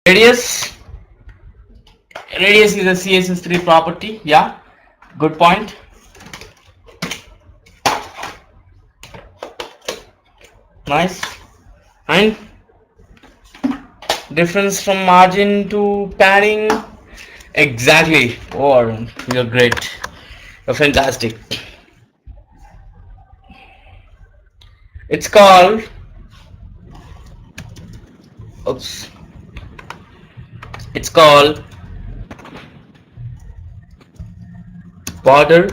Radius. Radius is a CSS3 property. Yeah, good point. Nice. And difference from margin to padding. Exactly. Oh, you're great. You're fantastic. It's called. Oops. It's called border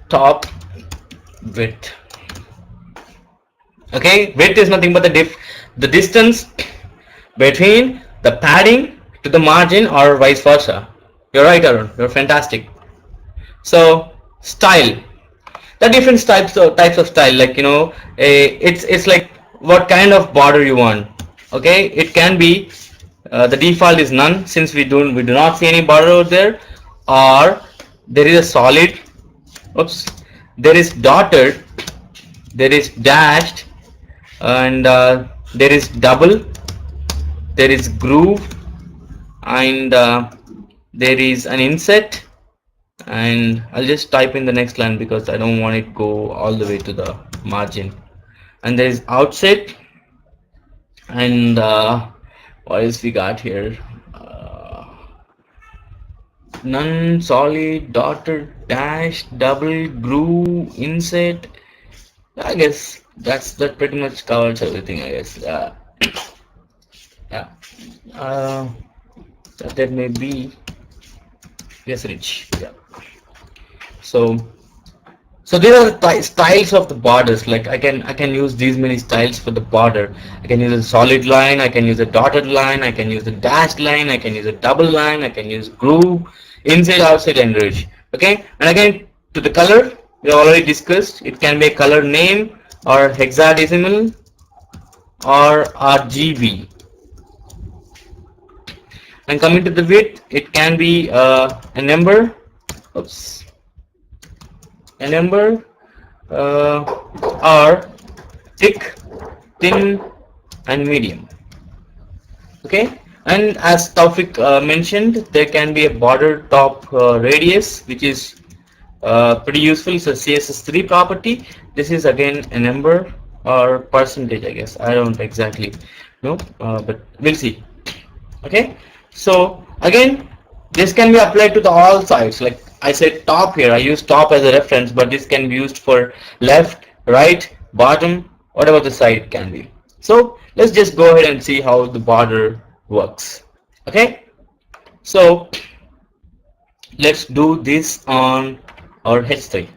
top width. Okay, width is nothing but the distance between the padding to the margin or vice versa. You're right, Arun. You're fantastic. So style, the different types of style, like it's like what kind of border you want. Okay, it can be the default is none, since we do not see any border over there, or there is a solid. Oops, there is dotted, there is dashed, and there is double, there is groove, and there is an inset. And I'll just type in the next line because I don't want it to go all the way to the margin. And there is outset, and what else we got here? None, solid, dotted, dash, double, groove, inset. I guess that pretty much covers everything, I guess. Yeah. That may be, yes, rich. Yeah. So these are the styles of the borders. Like I can use these many styles for the border. I can use a solid line, I can use a dotted line, I can use a dashed line, I can use a double line, I can use groove, inside, outside, and ridge. Okay, and again to the color, we already discussed. It can be a color name or hexadecimal or RGB. And coming to the width, it can be a number. Oops. A number or thick, thin, and medium. Okay, and as Taufik mentioned, there can be a border top radius, which is pretty useful. It's a CSS3 property. This is again a number or percentage, I guess. I don't exactly know, but we'll see. Okay, so again, this can be applied to the all sides. Like I said top here, I use top as a reference, but this can be used for left, right, bottom, whatever the side it can be. So let's just go ahead and see how the border works. Okay, so let's do this on our H3.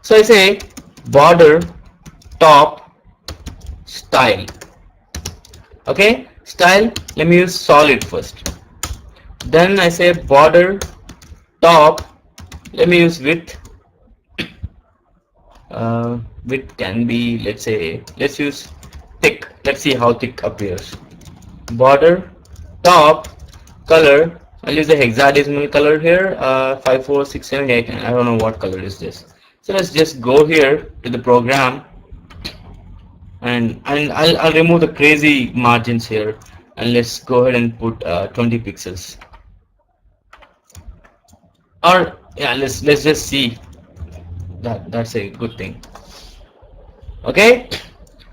So I say border top style. Okay, style, let me use solid first. Then I say border top, let me use width. Width can be, let's use thick. Let's see how thick appears. Border top color, I'll use the hexadecimal color here, 54678. I don't know what color is this. So let's just go here to the program, and I'll remove the crazy margins here, and let's go ahead and put 20 pixels. Or yeah, let's just see. That's a good thing. Okay,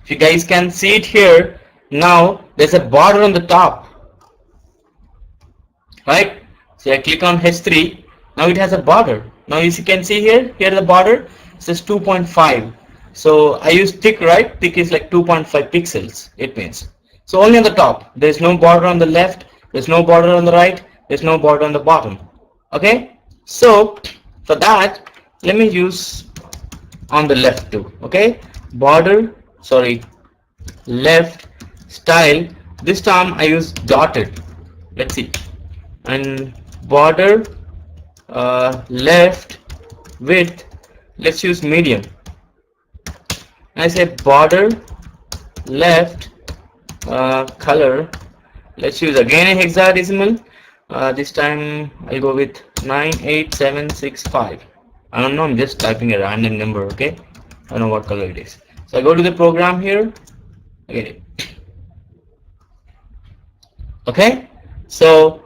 if you guys can see it here, now there's a border on the top, right? So I click on H3, now it has a border. Now as you can see here the border says 2.5. so I use thick, right? Thick is like 2.5 pixels, it means. So only on the top, there's no border on the left, there's no border on the right, there's no border on the bottom. Okay, so for that, let me use on the left too. Okay, border, sorry, left style. This time I use dotted. Let's see. And border left width, let's use medium. I say border left color, let's use again a hexadecimal. This time I'll go with 98765. I don't know, I'm just typing a random number. Okay, I don't know what color it is. So I go to the program here. Okay, So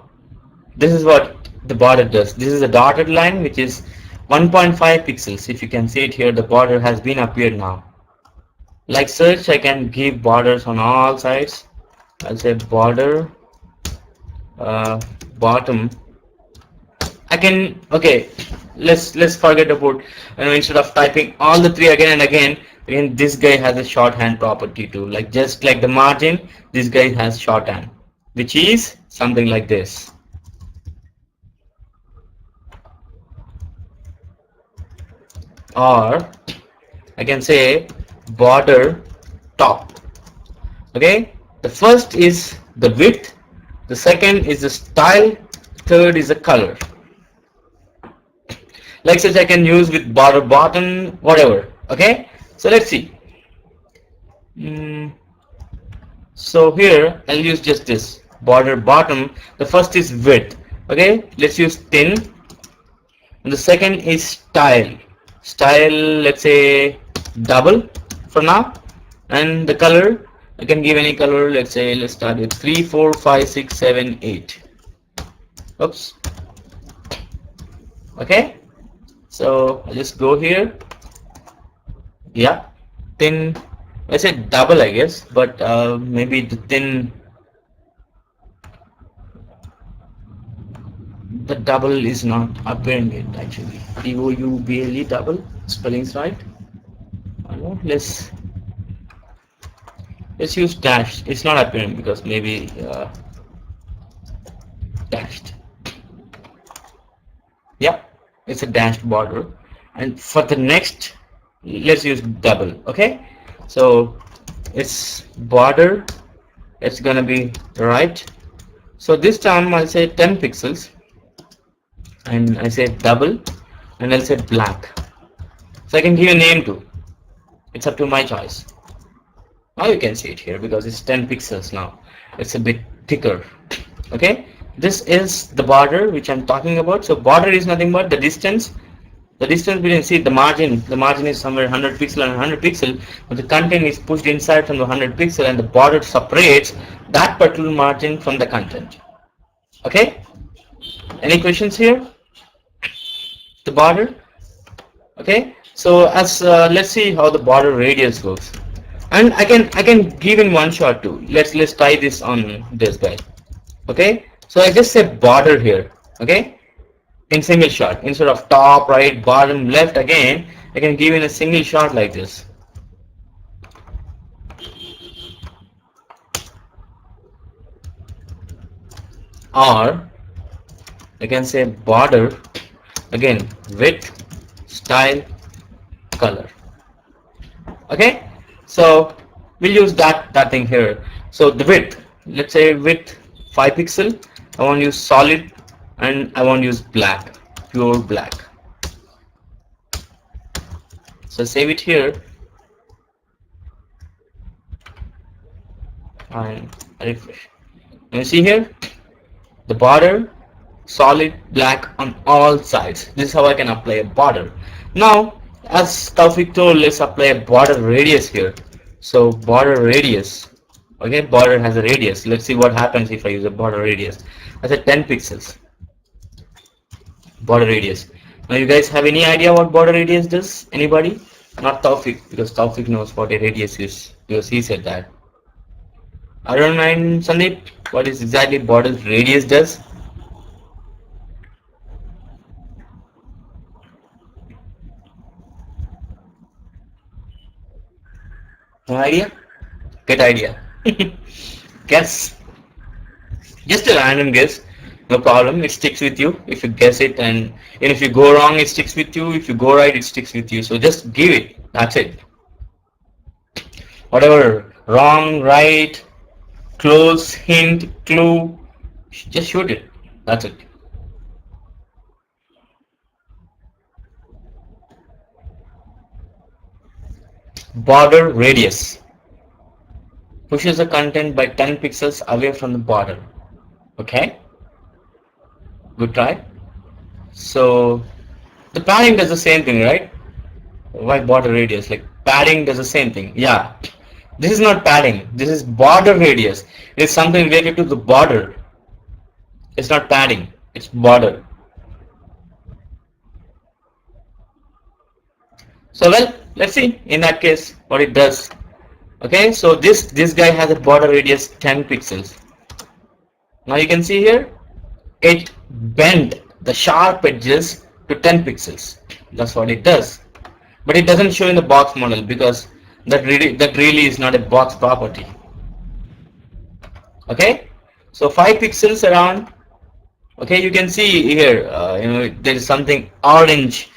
this is what the border does. This is a dotted line which is 1.5 pixels. If you can see it here, the border has been appeared now. Like such, I can give borders on all sides. I'll say border bottom. I can, okay, let's forget about, instead of typing all the three again and again, this guy has a shorthand property too. Like just like the margin, this guy has shorthand, which is something like this. Or I can say border top. Okay, the first is the width, the second is the style, third is the color. Like such I can use with border bottom, whatever. Okay, so let's see. So here I'll use just this border bottom. The first is width. Okay, let's use thin. And the second is style. Let's say double for now. And the color, I can give any color. Let's say, let's start with 3, 4, 5, 6, 7, 8. Oops. Okay, so I'll just go here. Yeah, thin. I said double, I guess, but maybe the thin. The double is not appearing yet actually. double double, spelling's right. Let's use dash. It's not appearing because maybe dashed. Yeah, it's a dashed border. And for the next, let's use double. Okay, so it's border, it's gonna be right. So this time I'll say 10 pixels, and I say double, and I'll say black. So I can give a name too. It's up to my choice. Now you can see it here because it's 10 pixels now. It's a bit thicker. Okay, this is the border which I'm talking about. So border is nothing but the distance. The distance between, see the margin. The margin is somewhere 100 pixel and 100 pixel, but the content is pushed inside from the 100 pixel, and the border separates that particular margin from the content. Okay. Any questions here? The border. Okay. So as let's see how the border radius works, and I can give in one shot too. Let's tie this on this guy. Okay. So I just say border here. Okay. In single shot, instead of top, right, bottom, left, again I can give in a single shot like this. Or I can say border, again width, style, color. Okay, so we'll use that thing here. So the width, let's say width 5 pixel. I want to use solid, and I want to use black, pure black. So save it here and refresh. And you see here the border, solid black on all sides. This is how I can apply a border. Now as Taufik told, let's apply a border radius here. So border radius, okay, border has a radius. Let's see what happens if I use a border radius. I said 10 pixels. Border radius. Now you guys have any idea what border radius does? Anybody? Not Taufik, because Taufik knows what a radius is, because he said that. I don't mind, Sandeep, what is exactly border radius does? No idea? Get idea. Guess. Just a random guess. No problem, it sticks with you if you guess it, and if you go wrong it sticks with you, if you go right it sticks with you. So just give it, that's it. Whatever, wrong, right, close, hint, clue, just shoot it, that's it. Border radius pushes the content by 10 pixels away from the border. Okay, good try. So the padding does the same thing, right? Why border radius? Like padding does the same thing. Yeah, this is not padding, this is border radius. It's something related to the border. It's not padding, it's border. So well, let's see in that case what it does. Okay, so this guy has a border radius 10 pixels. Now you can see here it bent the sharp edges to 10 pixels. That's what it does. But it doesn't show in the box model because that really is not a box property. Okay, so 5 pixels around. Okay, you can see here, there is something orange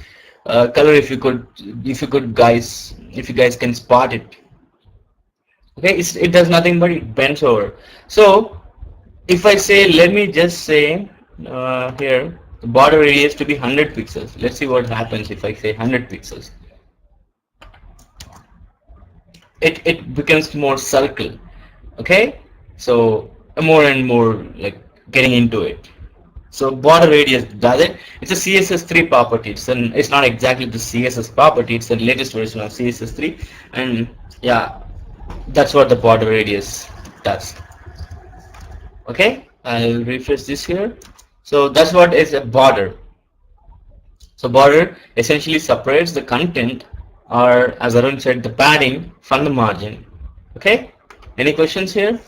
color. If you guys can spot it. Okay, it does nothing but it bends over. So if I say, let me just say here the border radius to be 100 pixels. Let's see what happens if I say 100 pixels. It becomes more circle. Okay, so more and more like getting into it. So border radius does it. It's a CSS3 property. It's not exactly the CSS property. It's the latest version of CSS3, and yeah, that's what the border radius does. Okay, I'll refresh this here. So that's what is a border. So border essentially separates the content, or as Arun said, the padding from the margin. Okay, any questions here?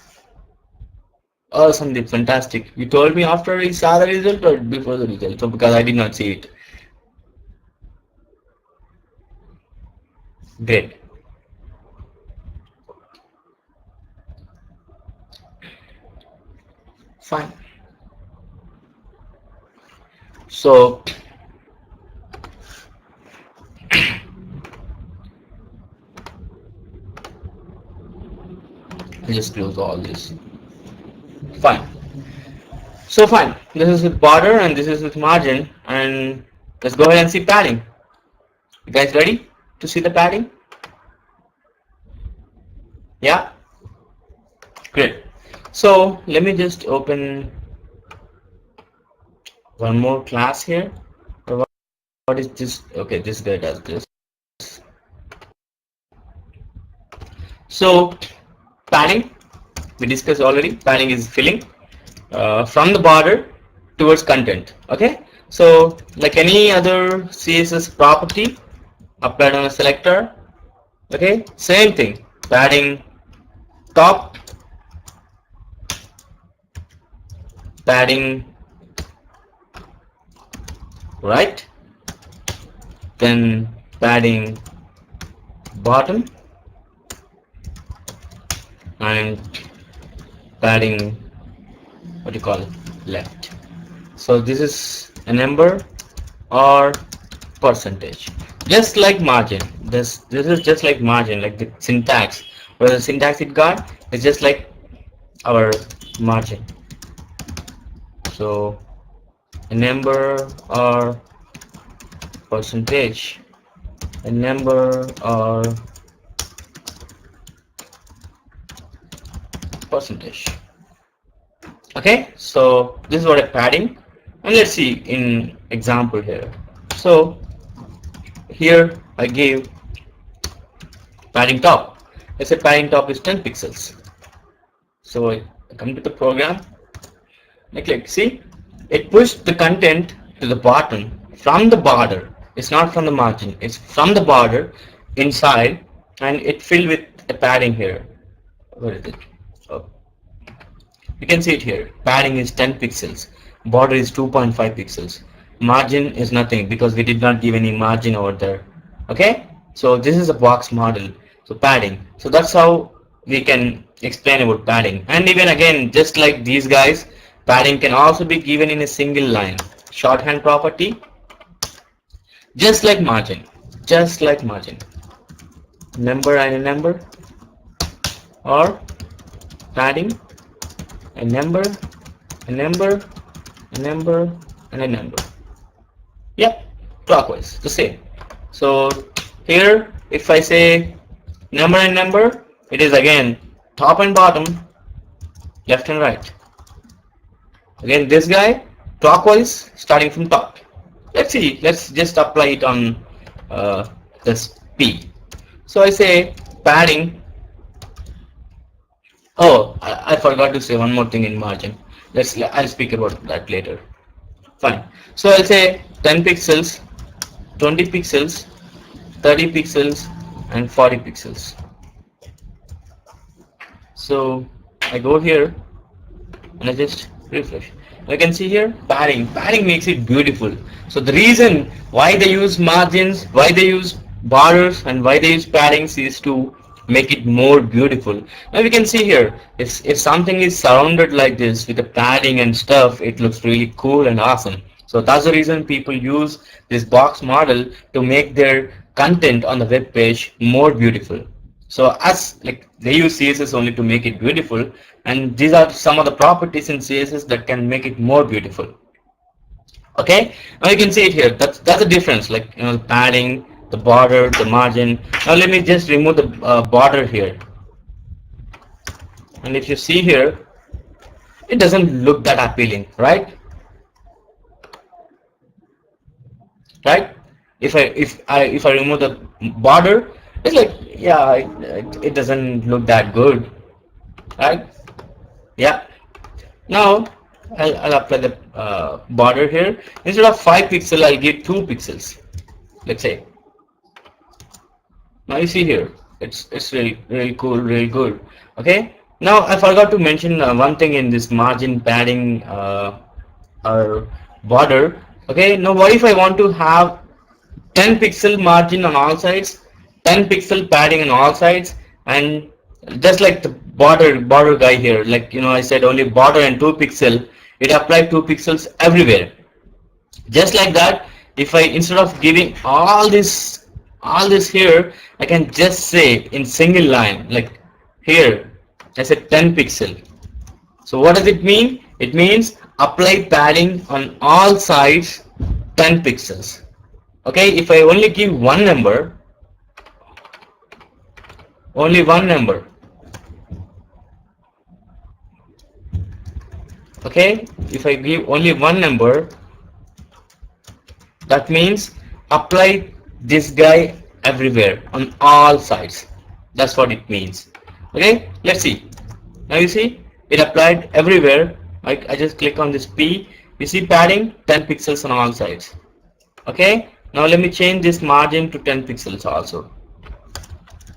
Oh, Sandeep, fantastic. You told me after you saw the result or before the result? So because I did not see it. Great. Fine. So I'll just close all this. Fine. So fine. This is with border and this is with margin, and let's go ahead and see padding. You guys ready to see the padding? Yeah. Great. So let me just open one more class here. What is this? Okay, this guy does this. So padding, we discussed already. Padding is filling from the border towards content. Okay, so like any other CSS property applied on a selector. Okay, same thing. Padding top, padding right, then padding bottom, and padding, what do you call it, left. So this is a number or percentage, just like margin. This is just like margin, like the syntax, where the syntax it got is just like our margin. So a number or percentage, a number or percentage. Okay, so this is what a padding, and let's see in example here. So here I give padding top. Let's say padding top is 10 pixels. So I come to the program, I click, see, it pushed the content to the bottom from the border. It's not from the margin, it's from the border inside, and it filled with a padding here. Where is it? Oh, you can see it here. Padding is 10 pixels, border is 2.5 pixels, margin is nothing because we did not give any margin over there. Okay, so this is a box model. So padding, so that's how we can explain about padding. And even again, just like these guys, padding can also be given in a single line, shorthand property, just like margin, number and a number, or padding, a number, a number, a number, and a number. Yep, clockwise, the same. So here, if I say number and number, it is again top and bottom, left and right. Again, this guy clockwise, starting from top. Let's see, let's just apply it on this P. So I say padding. Oh, I forgot to say one more thing in margin. I'll speak about that later. Fine. So I'll say 10 pixels, 20 pixels, 30 pixels, and 40 pixels. So I go here and I just refresh. I can see here padding. Padding makes it beautiful. So the reason why they use margins, why they use borders, and why they use paddings is to make it more beautiful. Now we can see here, if something is surrounded like this with the padding and stuff, it looks really cool and awesome. So that's the reason people use this box model to make their content on the web page more beautiful. So as like they use CSS only to make it beautiful, and these are some of the properties in CSS that can make it more beautiful. Okay, now you can see it here. That's the difference. Like the padding, the border, the margin. Now let me just remove the border here, and if you see here, it doesn't look that appealing, right? Right? If I remove the border, it's like, yeah, it doesn't look that good, right? Yeah. Now I'll apply the border here. Instead of 5 pixel, I'll give 2 pixels. Let's say. Now you see here, it's really cool, really good. Okay. Now I forgot to mention one thing in this margin, padding, or border. Okay. Now what if I want to have 10 pixel margin on all sides, 10 pixel padding on all sides, and just like the border guy here, like I said only border and 2 pixel, it applied 2 pixels everywhere. Just like that, if I, instead of giving all this here, I can just say in single line, like here I said 10 pixel. So what does it mean? It means apply padding on all sides 10 pixels. Okay, if I only give one number, only one number. Okay, if I give only one number, that means apply this guy everywhere on all sides. That's what it means. Okay, let's see. Now you see it applied everywhere. I just click on this P. You see padding 10 pixels on all sides. Okay, now let me change this margin to 10 pixels also.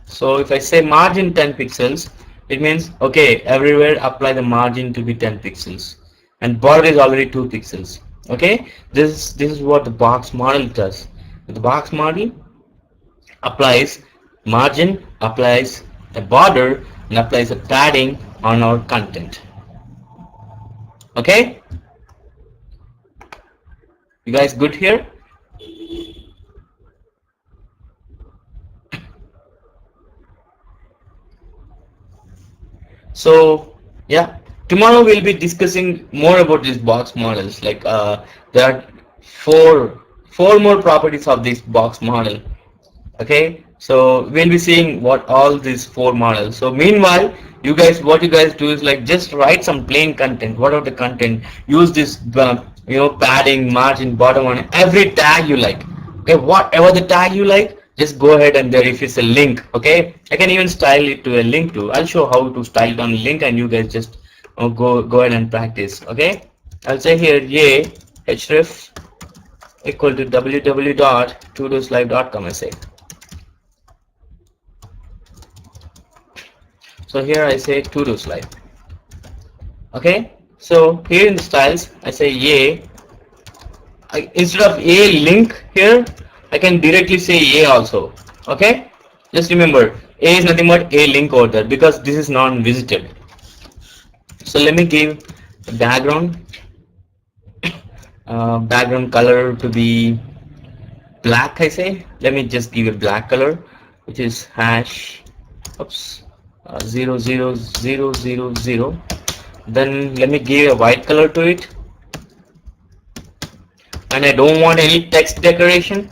So if I say margin 10 pixels, it means okay, everywhere apply the margin to be 10 pixels, and border is already 2 pixels. Okay, this is what the box model does. The box model applies margin, applies a border, and applies a padding on our content. Okay, you guys good here? So yeah, tomorrow we'll be discussing more about these box models. Like there are four more properties of this box model. Okay, so we'll be seeing what all these 4 models. So meanwhile, what you guys do is like just write some plain content. Whatever the content, use this padding, margin, bottom on every tag you like. Okay, whatever the tag you like, just go ahead and there, if it's a link, okay, I can even style it to a link too. I'll show how to style it on a link, and you guys just go ahead and practice. Okay, I'll say here yay href equal to www.tutoslive.com. I say. So here I say Tutoslive. Okay, so here in the styles I say yay. Instead of a link here, I can directly say a also. Okay, just remember a is nothing but a link over there because this is non-visited. So let me give a background color to be black. I say let me just give a black color, which is hash 00000. Then let me give a white color to it, and I don't want any text decoration.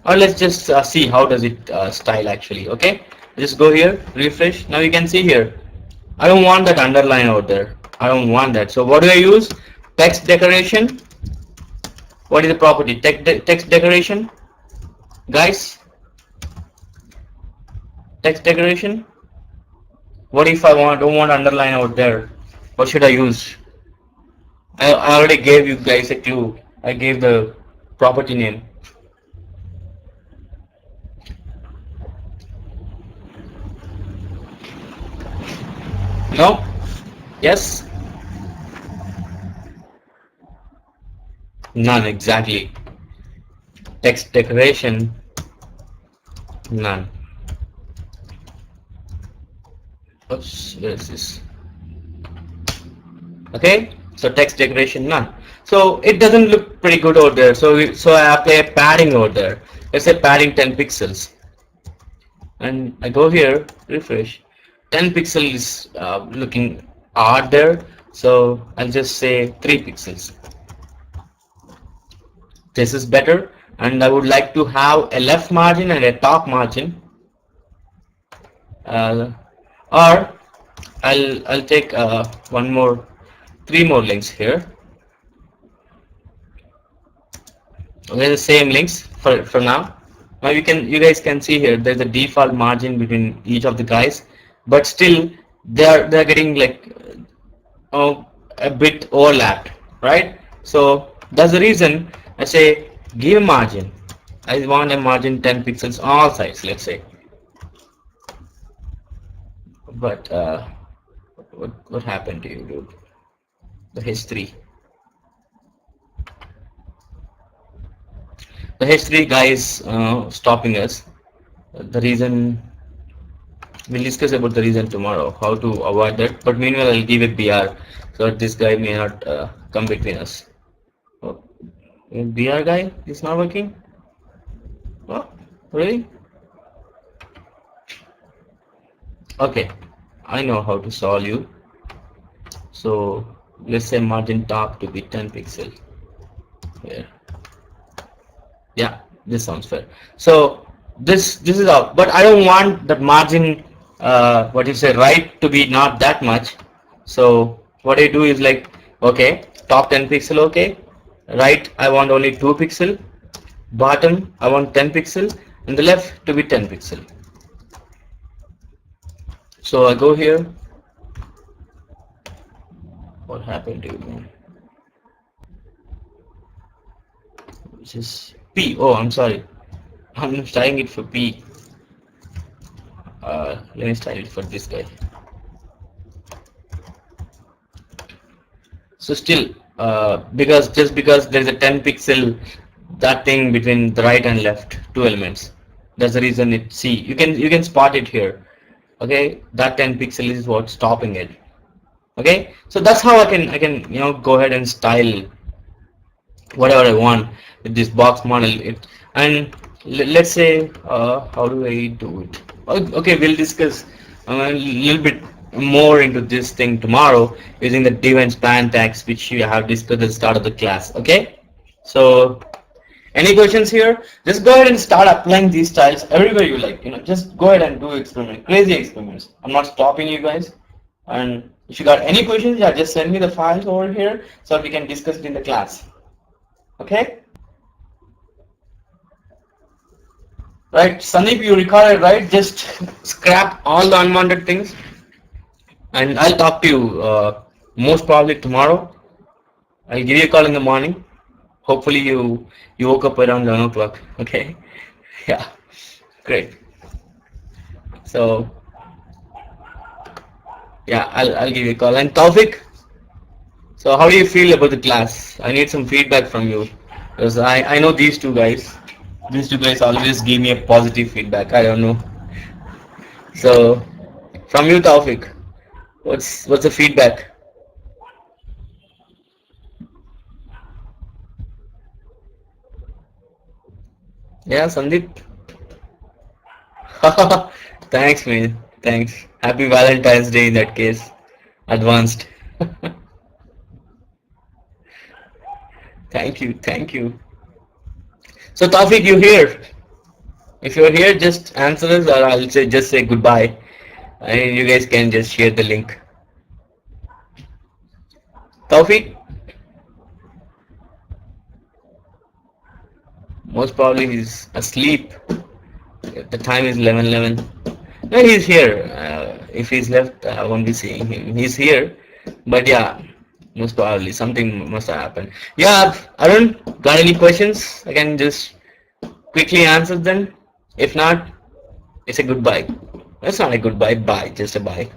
Or let's just see how does it style actually. Okay, just go here, refresh. Now you can see here I don't want that underline out there. I don't want that. So what do I use? Text decoration. What is the property? Text decoration, guys. Text decoration. What if I don't want underline out there? What should I use? I already gave you guys a clue. I gave the property name. No? Yes? None, exactly. Text decoration, none. Oops, where is this? Okay, so text decoration, none. So it doesn't look pretty good over there. So I apply a padding over there. Let's say padding 10 pixels. And I go here, refresh. 10 pixels is looking odd there. So I'll just say 3 pixels. This is better. And I would like to have a left margin and a top margin. Or I'll take three more links here. Okay, the same links for now. Now you guys can see here there's a default margin between each of the guys, but still they're getting like a bit overlapped, right? So that's the reason I say give a margin. I want a margin 10 pixels on all sides, let's say. But what happened to you, dude? The history. The history guys stopping us. The reason we'll discuss about the reason tomorrow, how to avoid that. But meanwhile, I'll give a BR so that this guy may not come between us. Oh, BR guy is not working. Oh, really? Okay, I know how to solve you. So let's say margin top to be 10 pixel here. Yeah, this sounds fair. So this is out, but I don't want that margin what you say right to be not that much. So what I do is like, okay, top 10 pixel, okay, right I want only 2 pixel, bottom I want 10 pixel, and the left to be 10 pixel. So I go here. What happened to you, man? Which is P. Oh, I'm sorry. I'm styling it for P. Let me style it for this guy. So still, because there's a 10 pixel that thing between the right and left, two elements. That's the reason it. See, you can spot it here. Okay, that 10 pixel is what's stopping it. Okay, so that's how I can go ahead and style whatever I want with this box model. And let's say how do I do it? Okay, we'll discuss a little bit more into this thing tomorrow using the div and span tags which you have discussed at the start of the class. Okay, so any questions here? Just go ahead and start applying these styles everywhere you like. Just go ahead and do experiment, crazy experiments. I'm not stopping you guys. And if you got any questions, yeah, just send me the files over here so we can discuss it in the class. Okay? Right, Sandeep, you recorded, right? Just scrap all the unwanted things. And I'll talk to you most probably tomorrow. I'll give you a call in the morning. Hopefully you woke up around 11 o'clock. Okay? Yeah, great. So yeah, I'll give you a call. And Taufik, so how do you feel about the class? I need some feedback from you because I know these two guys. These two guys always give me a positive feedback. I don't know. So from you, Taufik, what's the feedback? Yeah, Sandeep. Thanks, man. Thanks. Happy Valentine's Day in that case. Advanced. Thank you. Thank you. So Taufik, you here? If you're here, just answer us, or I'll just say goodbye. And you guys can just share the link. Taufik? Most probably he's asleep. The time is 11:11. No, he's here. If he's left, I won't be seeing him. He's here, but yeah, Most probably something must have happened. Yeah, Arun, got any questions? I can just quickly answer them. If not, it's a goodbye. That's not a goodbye. Bye. Just a bye.